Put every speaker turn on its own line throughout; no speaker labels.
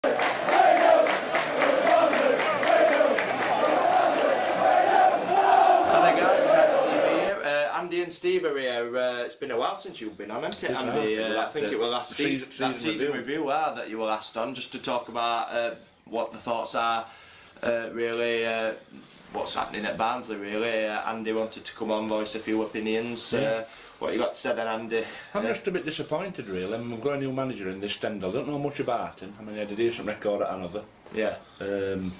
Hi there guys, Tykes TV here. Andy and Steve are here. It's been a while since you've been on, hasn't it, Andy? I think it was last season review that you were last on, just to talk about what the thoughts are, really, what's happening at Barnsley, really. Andy wanted to come on, voice a few opinions. What you got to say then, Andy?
I'm just a bit disappointed, really. We've got a new manager in this stand. I don't know much about him. I mean, he had a decent record at Hanover.
Yeah.
I'm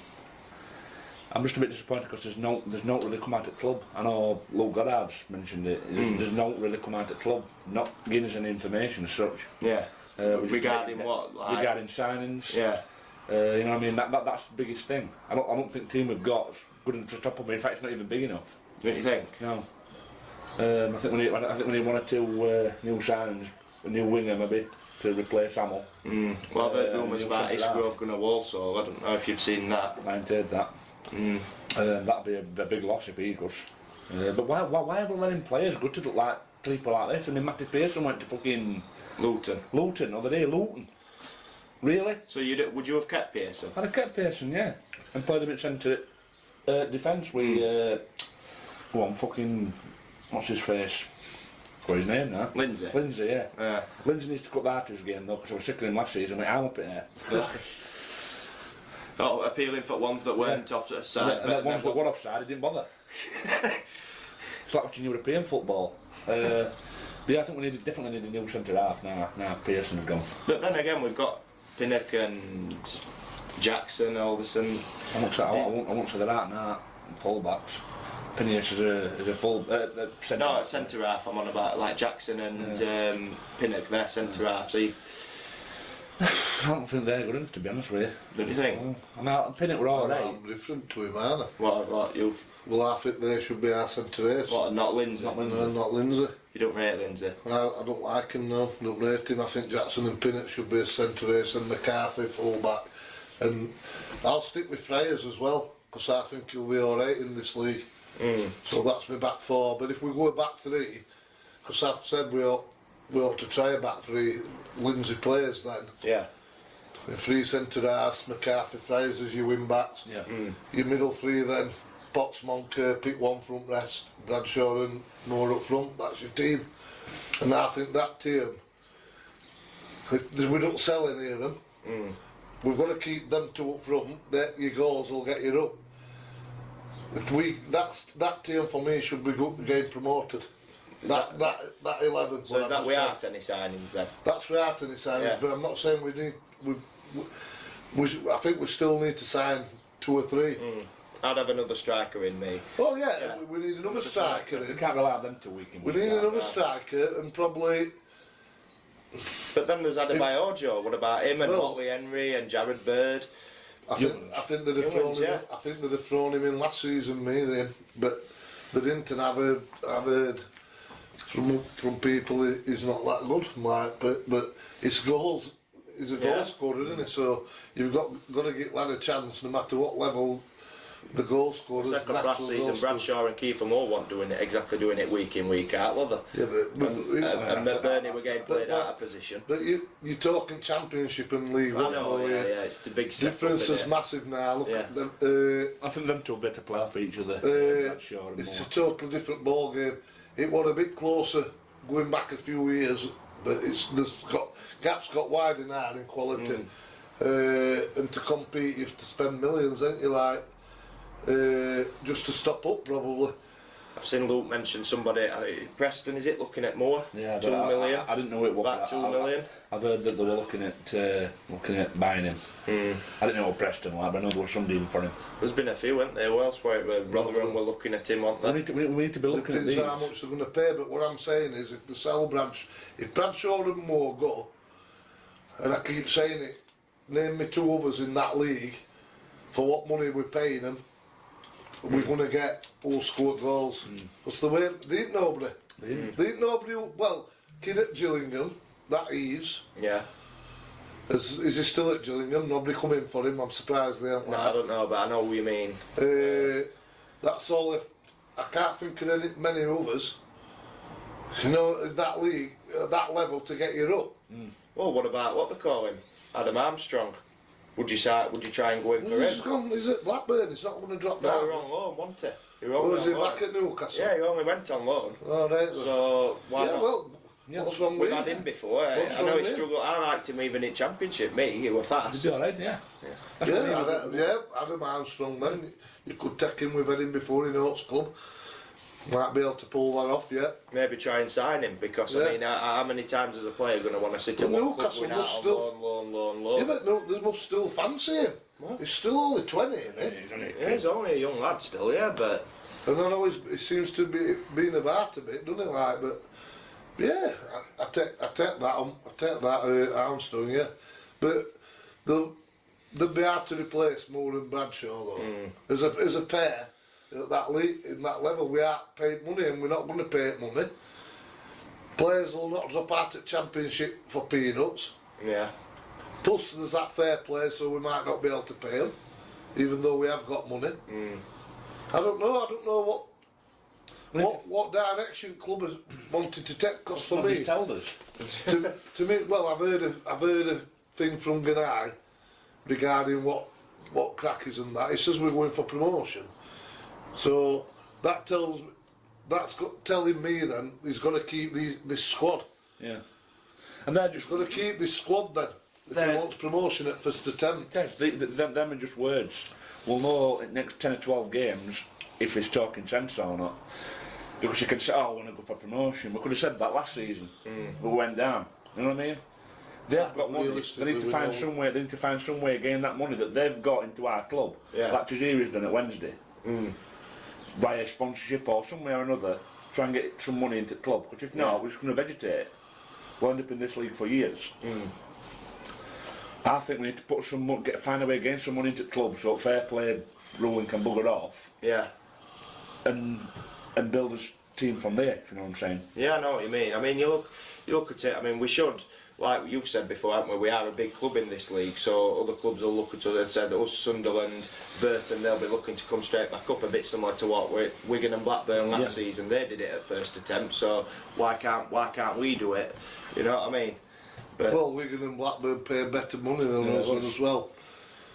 just a bit disappointed because there's no really come out at club. I know Luke Goddard's mentioned it. There's no really come out at club, not giving us any information as such.
Yeah. Regarding what?
Like, regarding signings.
Yeah.
You know what I mean? That's the biggest thing. I don't think the team we've got is good enough to stop them. In fact, it's not even big enough.
Don't you think?
No. I think we need one or two new signings, a new winger maybe to replace Hamill.
Well, I've heard rumours about Isgrove going to Walsall. I don't know if you've seen that.
I ain't heard that. That'd be a big loss if he goes. But why are we letting players go to like people like this? I mean, Matty Pearson went to fucking Luton other day. Luton. Really?
So would you have kept Pearson?
I'd have kept Pearson, yeah, and played him at centre defence. We go on, fucking what's his face? What's his name now?
Lindsay.
Lindsay, yeah. Lindsay needs to cut that out of his game though, because I was sick of him last season. I'm up in there.
Oh, appealing for ones that weren't offside.
And the ones that were offside, he didn't bother. It's like watching European football. But yeah, I think we definitely need a new centre half now Pearson has gone. But
then again, we've got Pinnock and Jackson, Alderson.
I won't say they're out now, full backs. Pinnock is a full centre.
No, centre half. I'm on about like Jackson and Pinnock. They're centre half. So
I don't think they're good enough, to be honest with you.
Don't you think?
I mean, Pinnock were alright.
I'm different to him, aren't I?
What you've?
Well, I think they should be our centre halves.
What, not Lindsay?
No, not Lindsay.
You don't rate Lindsay?
I don't like him, no. I don't rate him. I think Jackson and Pinnock should be a centre halves and McCarthy full back. And I'll stick with Friars as well, because I think he'll be alright in this league. So that's my back four. But if we go back three, because I've said we ought to try a back three, Lindsay plays then.
Yeah.
Three centre halves, McCarthy, Friars as your wing backs.
Yeah.
Your middle three then, Potts, Moncur, pick one front rest, Bradshaw and Moore up front, that's your team. And I think that team, if we don't sell any of them, we've got to keep them two up front, your goals will get you up. That team for me should be getting promoted. That 11.
So is that without any signings then?
That's without any signings, but I'm not saying we need. I think we still need to sign 2 or 3.
I'd have another striker in me.
Oh yeah, we need another striker in.
You can't rely on them to week in.
We need another striker and probably.
But then there's Adebayo. What about him and Motley Henry and Jared Bird?
I think they'd have thrown him. Yeah. I think they'd have thrown him in last season, but they didn't. And I've heard from people he's not that good. But his goals. He's a goal scorer, isn't he? So you've got to give lad a chance, no matter what level the goal scorers.
Because last season Bradshaw and Kiefer Moore weren't doing it week in, week out, were they?
Yeah,
and Burnley were getting played out of position.
But you're talking Championship and League One.
I know, it's the big step
difference is massive now. Look at them.
I think them two are better play for each other.
It's a totally different ball game. It was a bit closer going back a few years, but gap's got wider now in quality. And to compete, you have to spend millions, ain't you? Like just to stop up, probably.
I've seen Luke mention somebody. Preston, is it looking at more?
Yeah,
2 million.
I didn't know it was
about 2 million.
I've heard that they were looking at buying him. I didn't know what Preston were, but I know there was somebody in for him.
There's been a few, weren't there? Who else were Rotherham were looking at him, weren't they?
We need to be looking at these.
Depends how much they're going to pay, but what I'm saying is, if they sell if Bradshaw and Moore go, and I keep saying it, name me 2 others in that league, for what money we're paying them, we're going to get who'll score goals. Because they ain't nobody. They ain't nobody kid at Gillingham, that Eves.
Yeah.
Is he still at Gillingham? Nobody come in for him, I'm surprised they haven't.
No, I don't know, but I know what you mean.
That's all. I can't think of many others. You know, in that league, at that level to get you up.
Well, what about what they call him? Adam Armstrong. Would you try and go in for him?
He's at Blackburn, he's not going to drop
No,
down.
he was on loan, wasn't he?
Was he back at Newcastle?
Yeah, he only went on loan.
Oh, right.
So, why not?
Well, what's wrong with
We've
him?
had him before. I know he struggled. I liked him even in Championship. Me, he was fast.
He'd be alright, yeah.
Adam Armstrong, man. You could take him, we've had him before in Oaks Club. Might be able to pull that off, yeah.
Maybe try and sign him, because I mean, how many times is a player going to want to sit and watch
Newcastle
club
must
on loan?
Yeah, but no, they must still fancy him.
What?
He's still only 20, isn't he?
Yeah, he's only a young lad still, yeah, but...
And I know he seems to be being about a bit, doesn't he? Like, but yeah, I take that Armstrong, yeah. But they'll be hard to replace Moore and Bradshaw though. As a pair at that in that level, we aren't paid money, and we're not going to pay money. Players will not drop out at Championship for peanuts.
Yeah.
Plus, there's that fair play, so we might not be able to pay them, even though we have got money. I don't know what direction club has wanted to take. Because for me, to me, well, I've heard a thing from Ganai regarding what crack is and that. He says we're going for promotion, so that's telling me then he's got to keep this squad.
Yeah, and they're just
got to keep this squad then. If he wants promotion at first attempt.
Yes, them are just words. We'll know in the next 10 or 12 games if he's talking sense or not. Because you can say, oh, I want to go for promotion. We could have said that last season, but we went down. You know what I mean? They've got money. They need to find some way. They need to find some way to gain that money that they've got into our club.
Yeah.
Like Tajiri's done at Wednesday, via sponsorship or some way or another. Try and get some money into the club. Because if not, we're just going to vegetate. We'll end up in this league for years. I think we need to put find a way to gain some money into the club so fair play ruling can bugger off. Yeah. And build a team from there, if you know what I'm saying.
Yeah, I know what you mean. I mean, you look at it, I mean, we should, like you've said before, haven't we, we are a big club in this league, so other clubs will look at us and said us, Sunderland, Burton, they'll be looking to come straight back up, a bit similar to what Wigan and Blackburn last season, they did it at first attempt, so why can't we do it? You know what I mean? But
well, Wigan and Blackburn pay better money than us as well.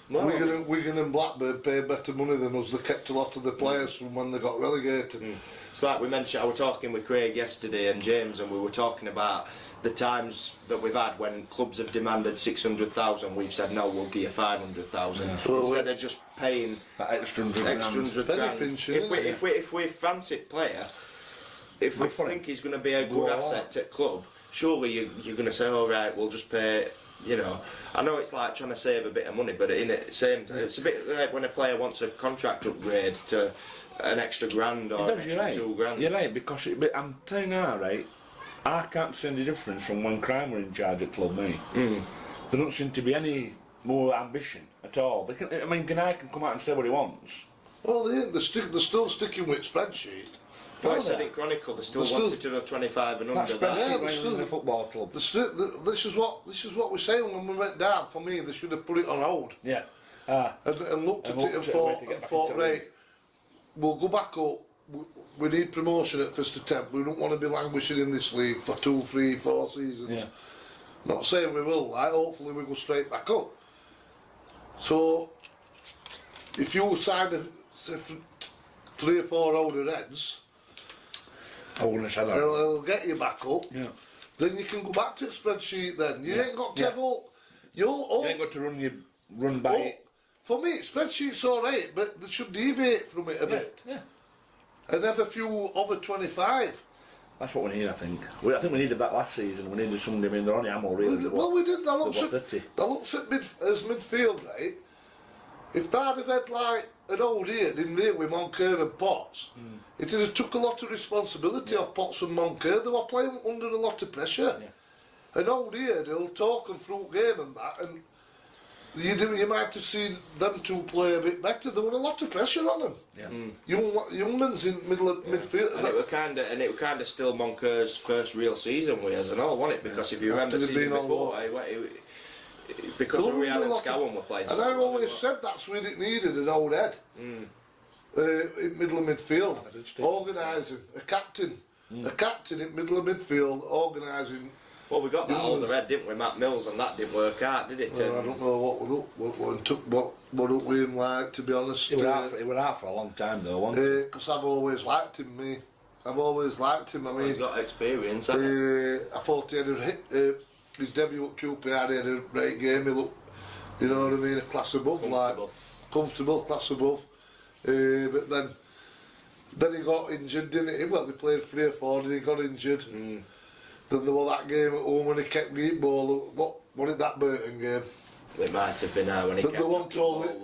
Wigan and Blackburn pay better money than us. They kept a lot of the players from when they got relegated.
It's like we mentioned, I was talking with Craig yesterday and James, and we were talking about the times that we've had when clubs have demanded 600,000, we've said no, we'll give you 500,000 instead of just paying
that extra 100
grand. If we fancy player, if we think he's going to be a good asset to the club, surely you're going to say, all right, we'll just pay. You know, I know it's like trying to save a bit of money, but it's a bit like when a player wants a contract upgrade to an extra grand or an extra £2 grand.
You're right, because I'm telling you now, right, I can't see any difference from when Crime were in charge at club, me. There don't seem to be any more ambition at all. I mean, Ganai can come out and say what he wants.
Well, they're still sticking with spreadsheet.
Well, I said in Chronicle, they still wanted to do 25 and under that.
Yeah, they're still in the football club.
This is what we're saying when we went down. For me, they should have put it on hold.
Yeah.
And looked at it and thought, right, we'll go back up. We need promotion at first attempt. We don't want to be languishing in this league for 2, 3, 4 seasons. Yeah. Not saying we will, like, hopefully we go straight back up. So, if you sign 3 or 4 older heads, it'll get you back up. Yeah. Then you can go back to the spreadsheet. Then you ain't got to have all. You
ain't got to run by it.
For me, spreadsheet's all right, but they should deviate from it a bit. Yeah. And have a few over 25.
That's what we need, I think. I think we needed that last season. We needed somebody. I mean, they're only ammo really.
We did. That looks at midfield, right? If they'd have had like an old Eard in there with Moncur and Potts, it would have took a lot of responsibility off Potts and Moncur. They were playing under a lot of pressure. Yeah. An old Eard, he'll talk and through game and that, and you might have seen them two play a bit better. There was a lot of pressure on them. Yeah. Young ones in middle of midfield. And
it was kind of still Moncur's first real season with us and all, wasn't it? Because if you remember the season before, because we had Scowen were playing.
And I always said that's where it needed an old head. In middle of midfield, organising, a captain in middle of midfield, organising
Well, we got that older head, didn't we, Matt Mills, and that didn't work out, did it?
Well, I don't know what up with him, like, to be honest.
He were out for a long time though, wasn't he?
Because I've always liked him, me. I've always liked him. I mean,
he's got experience, hasn't he?
I thought he had his debut at QPR, he had a great game. He looked, you know what I mean, a class above, comfortable, class above. But then he got injured, didn't he? Well, they played 3 or 4, and he got injured. Then there was that game at home when he kept the ball. What did that Burton game?
It might have been when he kept
the one told him,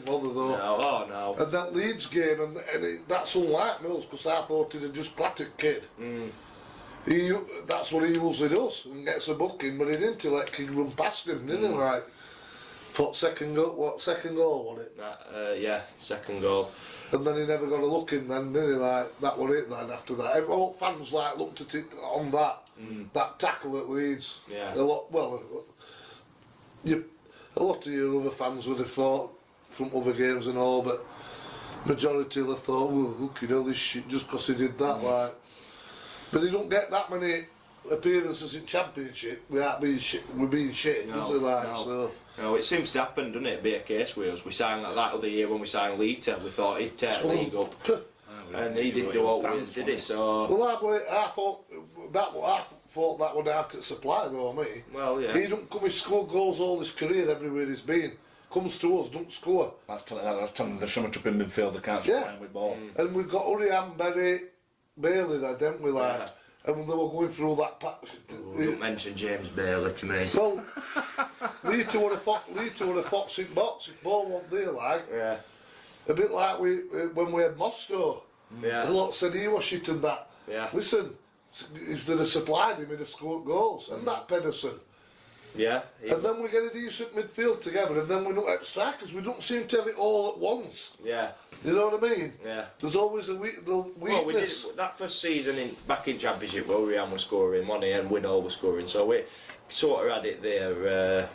though.
No.
And that Leeds game, that's unlike Mills, because I thought he'd just clattered kid. That's what he usually does, and gets a booking, but he didn't. He let King run past him, didn't he? Like, second goal, was it?
Yeah, second goal.
And then he never got a look in then, did he? Like, that was it then after that. All fans like looked at it on that tackle at Leeds.
Yeah.
A lot of your other fans would have thought from other games and all, but majority of them thought, well, look, you know, this shit just because he did that, like. But he don't get that many appearances in Championship without being shit, does he, like, so.
No, it seems to happen, doesn't it? Be a case with us. We signed like that other year when we signed Leiter. We thought he'd take the league up, and he didn't do all wins, did he? So.
Well, I thought that would out at Supply though, me.
Well, yeah.
He don't come. He scored goals all his career everywhere he's been. Comes to us, don't score.
That's telling there's so much up in midfield they can't supply with ball.
And we've got Urian Bailey there, didn't we? Like. Yeah. And they were going through that patch.
Don't mention James Bailey to me.
Well, Leiter were a fox in box. If ball wasn't there, like. Yeah. A bit like when we had Mosto.
Yeah.
A lot said he was shit and that.
Yeah.
Listen, if they'd have supplied him, he'd have scored goals. And that Pedersen.
Yeah.
And then we get a decent midfield together, and then we don't have strikers. We don't seem to have it all at once.
Yeah.
You know what I mean?
Yeah.
There's always the weakness.
Well, we did that first season back in Championship where Urian was scoring, Money and Winall was scoring, so we sort of had it there.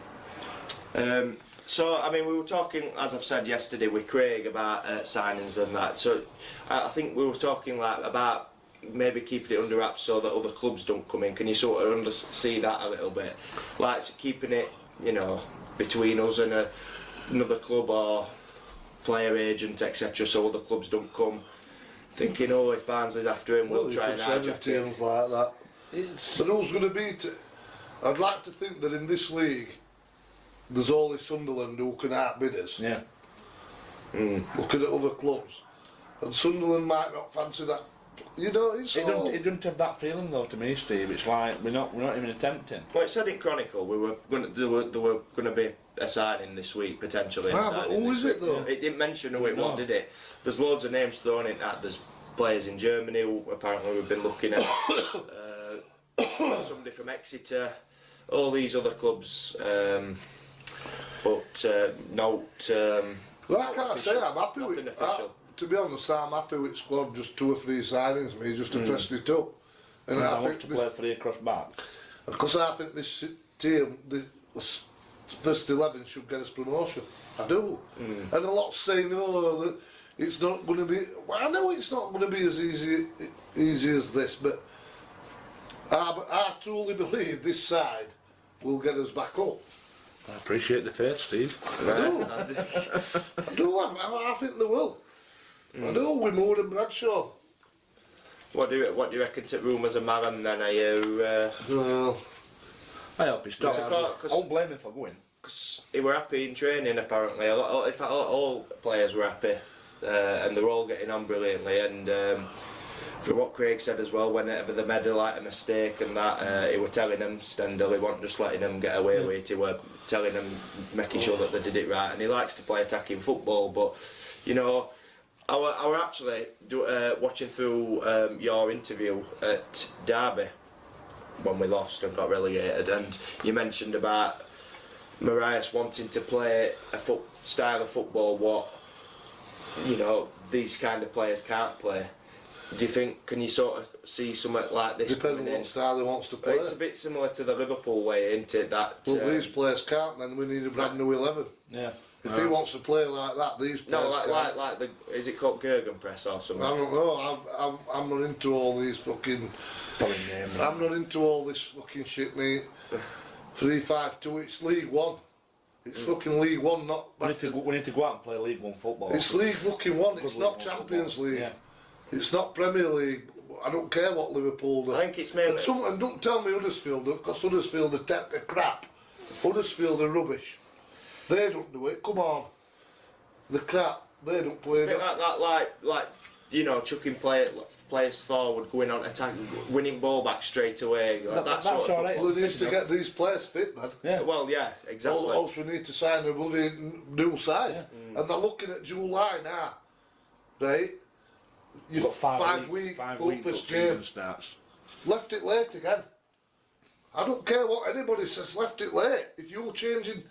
So, I mean, we were talking, as I've said yesterday, with Craig about signings and that. So, I think we were talking about maybe keeping it under wraps so that other clubs don't come in. Can you sort of see that a little bit? Like keeping it, you know, between us and another club or player agent, etc., so other clubs don't come. Thinking, oh, if Barnsley's after him, we'll try and hijack him.
Teams like that. But who's going to beat it? I'd like to think that in this league, there's only Sunderland who can outbid us.
Yeah.
Looking at other clubs, and Sunderland might not fancy that. You know, it
doesn't have that feeling though to me, Steve. It's like we're not even attempting.
Well, it said in Chronicle there were going to be a signing this week potentially.
But who is it though?
It didn't mention who it was, did it? There's loads of names thrown in that. There's players in Germany who apparently we've been looking at. Somebody from Exeter, all these other clubs, but no.
Well, I can't say I'm happy with
official.
To be honest, I'm happy with squad. Just 2 or 3 signings, me just to freshen it up.
And I think to play 3 across back.
Because I think this team, this first 11 should get us promotion. I do. And a lot say no, that it's not going to be. Well, I know it's not going to be as easy as this, but I truly believe this side will get us back up.
I appreciate the faith, Steve.
I do. I think they will. I do. With Moore and Bradshaw.
What do you reckon to rumours of Maram then? Are you?
Well,
I hope he's stopped. I don't blame him for going.
Cause he were happy in training apparently. All players were happy, and they're all getting on brilliantly. And from what Craig said as well, whenever they made like a mistake and that, he were telling them Stendhal, he wasn't just letting them get away with it. He were telling them, making sure that they did it right. And he likes to play attacking football, but you know. I were actually watching through your interview at Derby when we lost and got relegated, and you mentioned about Marias wanting to play a style of football what, you know, these kind of players can't play. Do you think, can you sort of see something like this?
Depending on what style he wants to play.
It's a bit similar to the Liverpool way, isn't it? That
Well, these players can't, then we need a brand new 11.
Yeah.
If he wants to play like that, these players can't.
like the, is it called Gegenpress or something?
I don't know, I'm not into all these fucking... I'm not into all this fucking shit, mate. 3-5-2, it's League One. It's fucking League One, not...
We need to go out and play League One football.
It's League fucking One, it's not Champions League.
Yeah.
It's not Premier League. I don't care what Liverpool do.
I think it's mainly...
And don't tell me Huddersfield do, because Huddersfield are crap. Huddersfield are rubbish. They don't do it, come on. The crap, they don't play
It's a bit like you know, chucking players forward, going on attack, winning ball back straight away. Like
That's
sort of
all right.
Well, they need to get these players fit, man.
Yeah.
Well, yeah, exactly.
Also, we need to sign a bloody new side. And they're looking at July now, right? You've got 5 weeks, full first game.
Starts.
Left it late again. I don't care what anybody says, left it late. If you're changing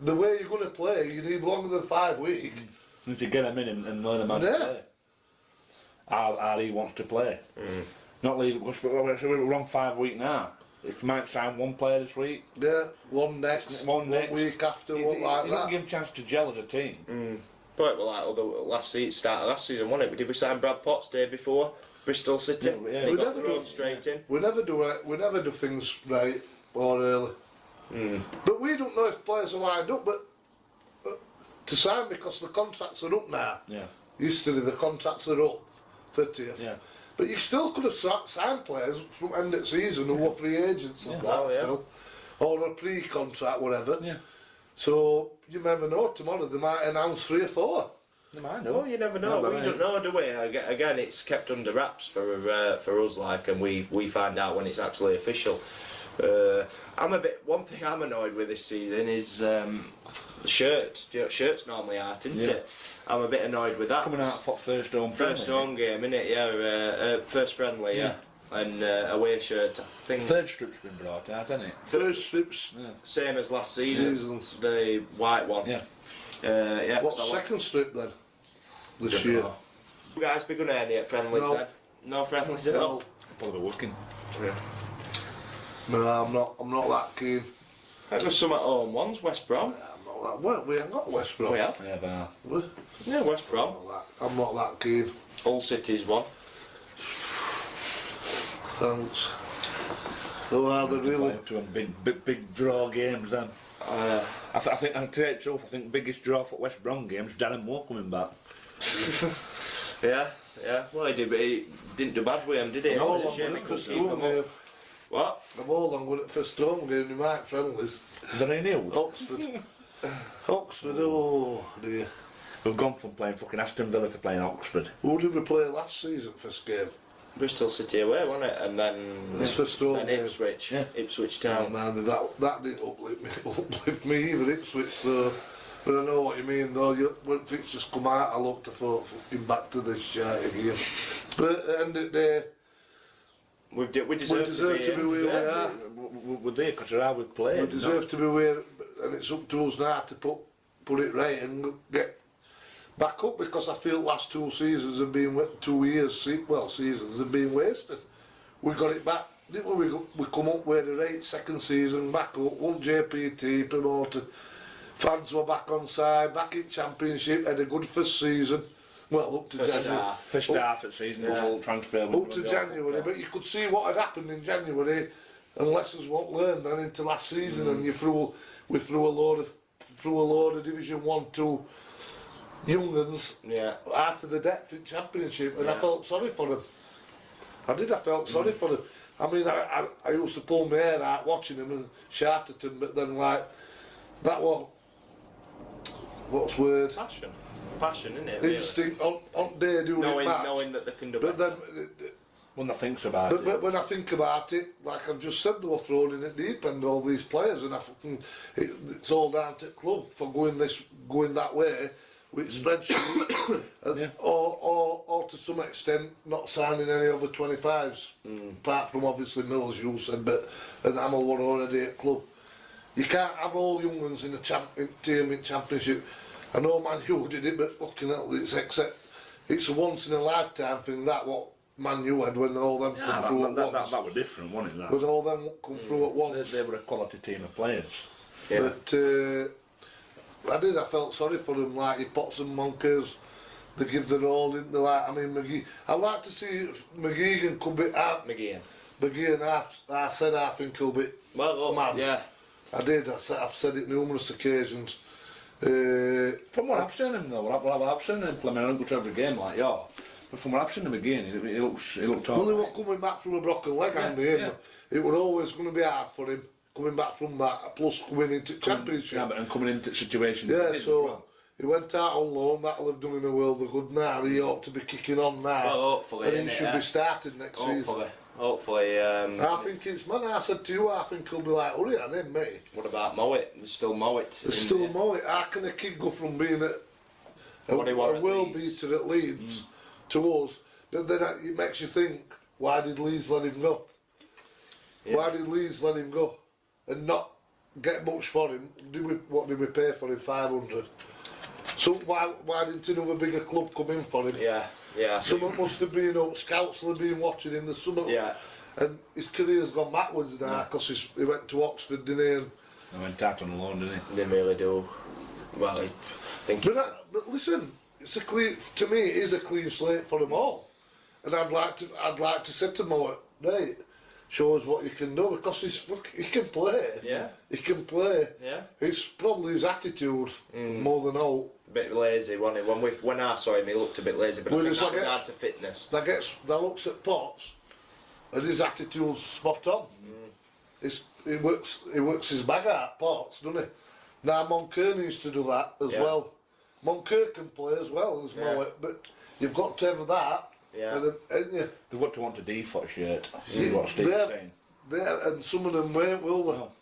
the way you're going to play, you need longer than 5 weeks.
You need to get them in and learn them how to play. How he wants to play. Not leave, we're on 5 weeks now. If you might sign one player this week.
Yeah, one next, one week after, one like
you
that.
don't give him a chance to gel as a team.
But like start of last season, wasn't it? Did we sign Brad Potts day before? Bristol City.
Yeah.
They
We
got
never
thrown
do-
straight in.
We never do it. We never do things right or early. But we don't know if players are lined up. But to sign because the contracts are up now.
Yeah.
Yesterday the contracts are up, 30th.
Yeah.
But you still could have signed players from end of season who were free agents and that,
Oh, yeah.
still. Or a pre-contract, whatever.
Yeah.
So you never know. Tomorrow they might announce 3 or 4.
They might
Well, you never know.
No,
We
but
don't know, do we? Again, it's kept under wraps for us, like, and we find out when it's actually official. One thing I'm annoyed with this season is the shirts. You know, shirts normally aren't, isn't it? I'm a bit annoyed with that.
Coming out for first home
First home game, innit? Yeah, first friendly, yeah. And away shirt, I think.
Third strip's been brought out, hasn't it?
First strips.
Same as last season.
Seasons.
The white one.
Yeah.
Yeah.
What's
so
second strip then? This year.
You guys be gonna any at friendlies
No.
then? No friendlies at all.
Probably working.
Yeah.
No, I'm not that keen.
That was some at home ones, West Brom.
I'm not that. Well, we ain't got West Brom.
We have.
Yeah, but
We?
Yeah, West Brom.
I'm not that keen.
All City's one.
Thanks. No, are they really?
to them big draw games then. I think, to tell you the truth, I think biggest draw for West Brom games, Darren Moore coming back.
Yeah. Well, he did, but he didn't do bad with him, did he?
No,
It was a shame he couldn't keep him up. What?
I'm all on going at first home game, you might friendlies.
Is there any news?
Oxford. Oxford, oh dear.
We've gone from playing fucking Aston Villa to playing Oxford.
Who did we play last season, first game?
Bristol City away, wasn't it? And then
It's first home
then
game.
Ipswich.
Yeah.
Ipswich
Oh,
Town.
man, that didn't uplift me either, Ipswich, so... But I know what you mean though, when fixtures come out I look to fucking back to this shit again. But at the end of the day,
We deserve
to be where we are.
We're there because of how we've played.
We deserve to be where, and it's up to us now to put it right and get back up, because I feel last 2 seasons have been, 2 years, seasons have been wasted. We got it back, didn't we? We come up with the right second season, back up, won JPT, promoted. Fans were back on side, back in Championship, had a good first season. Well, up to January.
First half of the season was all transfer.
Up to January, but you could see what had happened in January, and lessons weren't learned then into last season, and we threw a load of Division 1, 2 young'uns out of the depth in Championship, and I felt sorry for them. I felt sorry for them. I mean, I used to pull my hair out watching them and shout at them, but then like that was. What's word?
Passion, isn't it? Really?
Instinct on day doing it match.
Knowing that they can do
But
better.
then,
When I think about it.
but when I think about it, like I've just said, they were thrown in at the deep end, all these players, and it's all down to the club for going that way with spreadsheet, and, or to some extent not signing any other 25s, apart from obviously Mills, you said, and Hamill were already at club. You can't have all young ones in a team in Championship. I know Man U did it, but fucking hell, it's a once in a lifetime thing. That what Man U had when all them come through at once.
That was different, wasn't it? That?
When all them come through at once.
They were a quality team of players.
Yeah.
But I felt sorry for them, like your Potts and Monkers. They give their all, didn't they? Like, I mean, McGee. I'd like to see if McGeegan could be out. McGeegan, I said I think he'll be man.
Yeah.
I did. I've said it numerous occasions.
From what I've seen him though, I've seen him play. I don't go to every game like you. But from what I've seen him again, he looked all
Well, he
right.
was coming back from a broken leg, Andy. It was always going to be hard for him coming back from that. Plus coming into Championship.
Yeah, and coming into situations.
Yeah, so he went out on loan. That'll have done him a world of good. Now he ought to be kicking on now.
Well, hopefully,
and he should be starting next season.
Hopefully.
I think it's man. I said to you, I think he'll be like Uri and him, mate.
What about Mowat? There's still Mowat.
There's still Mowat. How can a kid go from being a world beater at Leeds to us? But then it makes you think, why did Leeds let him go? Yeah. Why did Leeds let him go and not get much for him? What did we pay for him? 500. So why didn't another bigger club come in for him?
Yeah.
Someone must have been up. Scouts will have been watching him. There's someone.
Yeah.
And his career's gone backwards now because he went to Oxford, didn't he? And
he went out on loan, didn't he?
Didn't really do well. I think.
But listen, it's a clean. To me, it is a clean slate for them all. And I'd like to say to Mo, right, show us what you can do because he can play.
Yeah.
He can play.
Yeah.
It's probably his attitude more than all.
A bit lazy, wasn't he? When I saw him, he looked a bit lazy, but I think that was hard to fitness.
That looks at Potts, and his attitude's spot on. He works his bag out, Potts, doesn't he? Now Moncur needs to do that as well. Moncur can play as well as Mowat, but you've got to have that.
Yeah.
And you?
They've got to want a default shirt. Is what Steve's saying.
And some of them won't, will they?
No.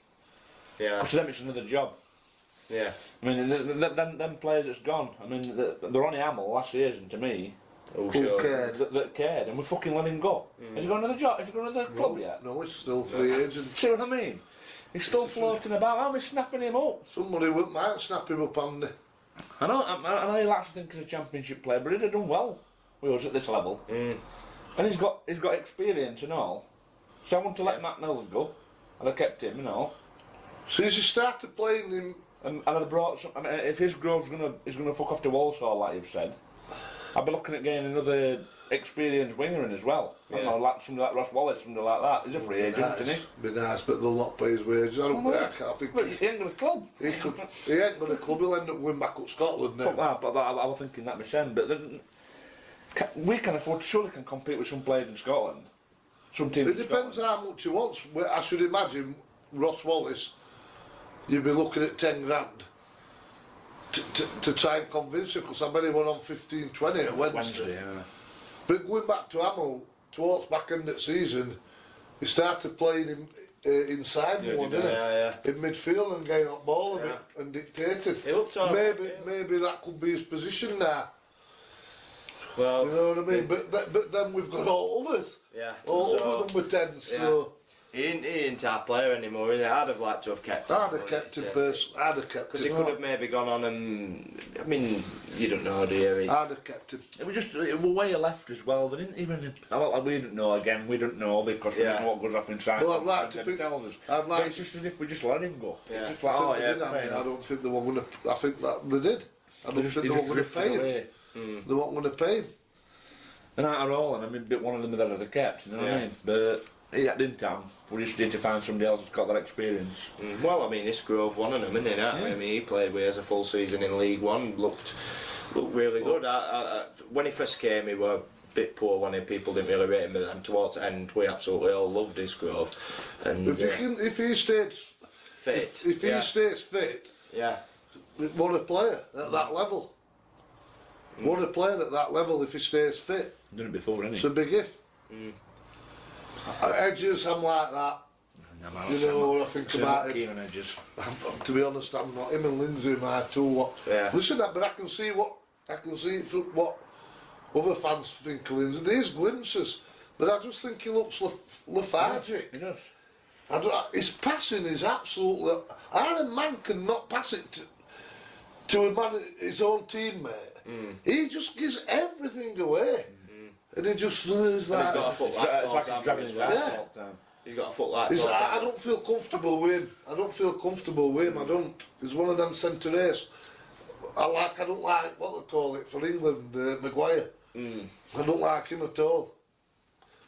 Yeah.
To them, it's another job.
Yeah.
I mean, them players that's gone. I mean, they're on Hamill last season to me.
Who cared?
That cared, and we fucking let him go. Has he got another job? Has he got another club yet?
No, he's still free agent.
See what I mean? He's still floating about. How are we snapping him up?
Somebody might snap him up, Andy.
I know he likes to think he's a championship player, but he'd have done well with us at this level. And he's got experience and all. So I want to let Matt Mills go. I'd have kept him, you know.
So as you started playing him,
and I'd have brought some. I mean, if his grove's gonna fuck off to Walsall, like you've said, I'd be looking at getting another experienced winger in as well. I don't know, like somebody like Ross Wallace, somebody like that. He's a free agent, isn't he?
Be nice, but they'll not pay his wages. I can't think.
But he ain't got a club.
He ain't got a club. He'll end up going back up Scotland now.
Fuck that, but I was thinking that myself. But then, we can afford, surely can compete with some players in Scotland. Some teams.
It depends how much he wants. I should imagine Ross Wallace, you'd be looking at 10 grand to try and convince him, because I bet he went on 15, 20 at Wednesday.
Yeah.
But going back to Hamill, towards back end of the season, he started playing him inside more, didn't he?
Yeah.
In midfield and getting up ball a bit and dictated.
He looked all right,
Maybe that could be his position now.
Well,
you know what I mean? But then we've got all others.
Yeah.
All other number 10s, so...
He ain't our player anymore, is he? I'd have liked to have kept him.
I'd have kept him personally. I'd have kept him.
Because he could have maybe gone on and... I mean, you don't know, do you?
I'd have kept him.
It was way left as well. They didn't even... We don't know, again, we don't know because we don't know what goes off inside.
Well, I'd like to think...
Tells us.
But
it's just as if we just let him go.
Yeah.
It's just like,
I don't think they were going to... I think that they did. I don't think they were going to pay him. They weren't going to pay him.
And out of all, and I mean, one of them that I'd have kept, you know what I mean? But he didn't have. We just need to find somebody else that's got that experience.
Well, I mean, this Grove one of them, isn't it? I mean, he played with us a full season in League One, looked really good. When he first came, he were a bit poor when people didn't really rate him, and towards the end, we absolutely all loved his Grove. And
if he stayed
fit,
if he stays fit, what a player at that level. What a player at that level if he stays fit.
Done it before, isn't he?
It's a big if. Edges, I'm like that. You know what I think about him.
On Edges.
To be honest, I'm not. Him and Lindsay are my two. Listen, but I can see from what other fans think of Lindsay. There's glimpses, but I just think he looks lethargic.
He does.
His passing is absolutely. Iron Man cannot pass it to a man, his own teammate. He just gives everything away. And he just is like...
He's got a foot like
It's like he's dragging his legs
Yeah.
all the time.
He's got a foot like
I don't feel comfortable with him. I don't feel comfortable with him. I don't. He's one of them centre-ace. I don't like what they call it for England, Maguire. I don't like him at all.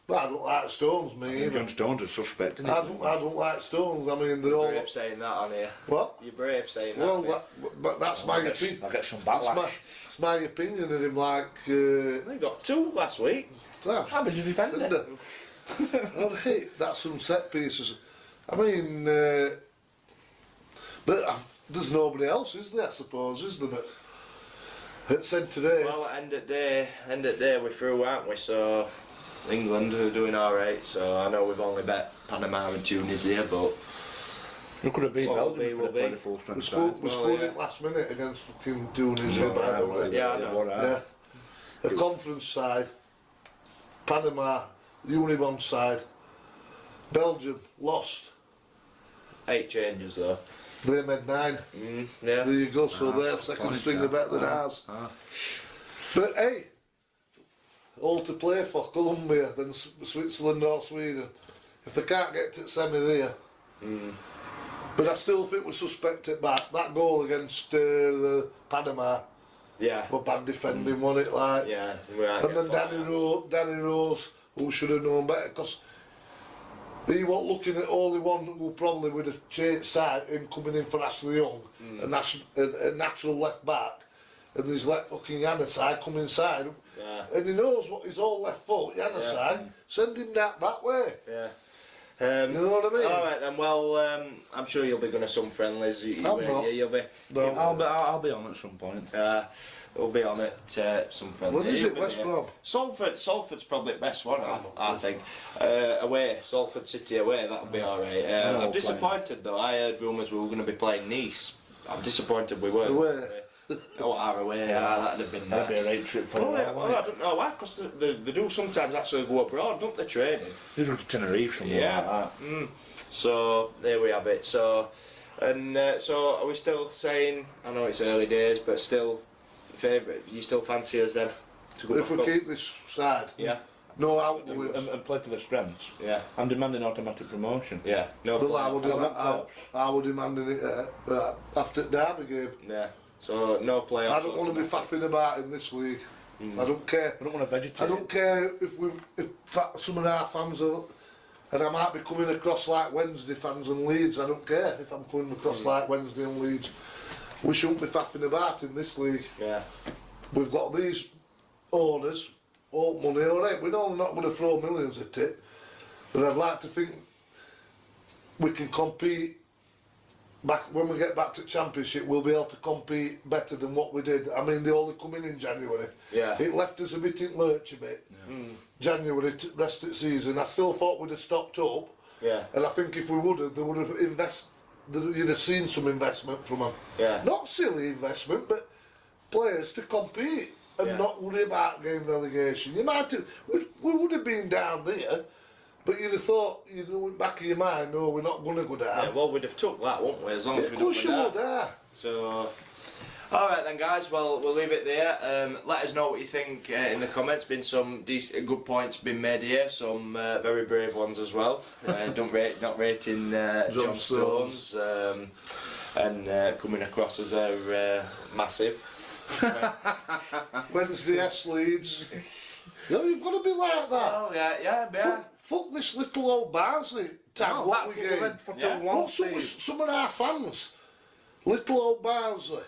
But I don't like Stones, me either.
John Stones is suspect, isn't he?
I don't like Stones. I mean, they're all...
brave saying that on here.
What?
You're brave saying that.
Well,
mate.
but that's my opinion.
I'll get some
That's
backlash.
my opinion of him. Like,
They got 2 last week.
How did you defend it?
Alright, that's some set pieces. I mean, but there's nobody else, is there? I suppose, is there? But at centre-ace.
Well, at end of day, we're through, aren't we? So England are doing alright. So I know we've only bet Panama and Tunisia, but
We could have beat
What will
Belgium
be,
if
will
we'd played
be.
a full
We
strength
scored,
side.
we scored it last minute against fucking Tunisia, by the way.
Yeah, I know.
Yeah. A conference side, Panama, Unibond side, Belgium lost.
8 changes though.
They made 9.
Yeah.
There you go. So their second string are better than ours. But hey, all to play for Colombia than Switzerland or Sweden. If they can't get to the semi there. But I still think we suspect it back. That goal against the Panama
Yeah.
were bad defending, wasn't it? Like,
Yeah. We are
and then
getting fought
Danny Rose, who should have known better, because he wasn't looking at only one who probably would have changed side, him coming in for Ashley Young, a natural left back, and he's let fucking Yannisai come inside,
Yeah.
and he knows what he's all left foot, Yannisai, send him that way.
Yeah.
You know what I mean?
Alright then, well, I'm sure you'll be going to some friendlies.
I'm not.
You'll be.
No.
I'll be on at some point.
We'll be on at some friendlies.
What is
You'll
it,
be
West
there.
Brom?
Salford's probably the best one, I think. Away, Salford City away, that'll be alright. I'm disappointed though. I heard rumours we were going to be playing Nice. I'm disappointed we weren't.
Away.
Oh, our away, that'd have been nice.
That'd be a right trip for
Well,
them.
I don't know why, because they do sometimes actually go abroad, don't they, training?
These were to Tenerife, something
Yeah.
like that.
So, there we have it. So are we still saying, I know it's early days, but still, favourite, you still fancy us then? To go
If
back
we
up?
keep this side,
Yeah,
no outwards.
And play to their strengths.
yeah,
I'm demanding automatic promotion.
yeah. No
Well,
playoffs.
I would demanding it after the Derby game.
Yeah, so no playoffs.
I don't want to be faffing about in this league. I don't care.
I don't want to vegetate.
I don't care if some of our fans are, and I might be coming across like Wednesday fans and Leeds. I don't care if I'm coming across like Wednesday and Leeds. We shouldn't be faffing about in this league.
Yeah,
We've got these owners, all money. All right, we know they're not going to throw millions at it, but I'd like to think we can compete. Back when we get back to Championship, we'll be able to compete better than what we did. I mean, they only come in January.
Yeah.
It left us a bit in lurch a bit. January, rest of the season. I still thought we'd have stopped up.
yeah,
And I think if we would have, they would have you'd have seen some investment from them.
yeah.
Not silly investment, but players to compete and
Yeah.
not worry about game relegation. You might have, we would have been down there, but you'd have thought, you know, in the back of your mind, no, we're not going to go down.
Yeah, well, we'd have took that, wouldn't we? As long as
Of
we
course you
don't
would,
go down. So, alright then, guys. Well, we'll leave it there. Let us know what you think in the comments. Been some decent, good points been made here. Some very brave ones as well. Not rating John Stones and coming across as a massive.
Wednesday S Leeds. No, you've got to be like that.
Oh yeah.
Fuck this little old Barnsley tag what we gave.
Yeah.
Well, some of our fans, little old Barnsley.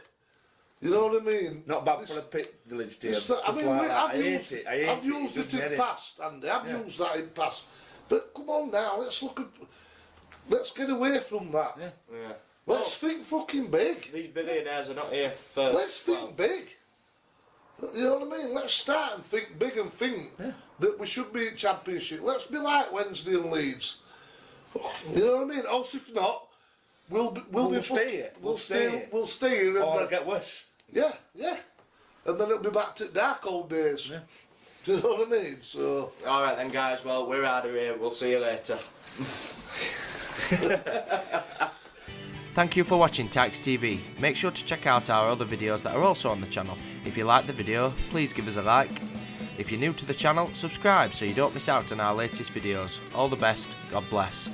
You know what I mean?
Not bad
This-
for a pit village team.
It's that- I mean, I've used it
Just
in
get
past, Andy. I've used that in past. But come on now, let's get away from that.
Yeah.
Yeah.
Let's think fucking big.
These billionaires are not here for.
Let's think big. You know what I mean? Let's start and think big and think that we should be in Championship. Let's be like Wednesday and Leeds. You know what I mean? Else if not, we'll
stay here.
We'll stay here. And
Or
then,
get worse.
yeah. And then it'll be back to dark old days.
Yeah.
Do you know what I mean? So.
Alright then, guys. Well, we're out of here. We'll see you later. Thank you for watching Tykes TV. Make sure to check out our other videos that are also on the channel. If you like the video, please give us a like. If you're new to the channel, subscribe so you don't miss out on our latest videos. All the best, God bless.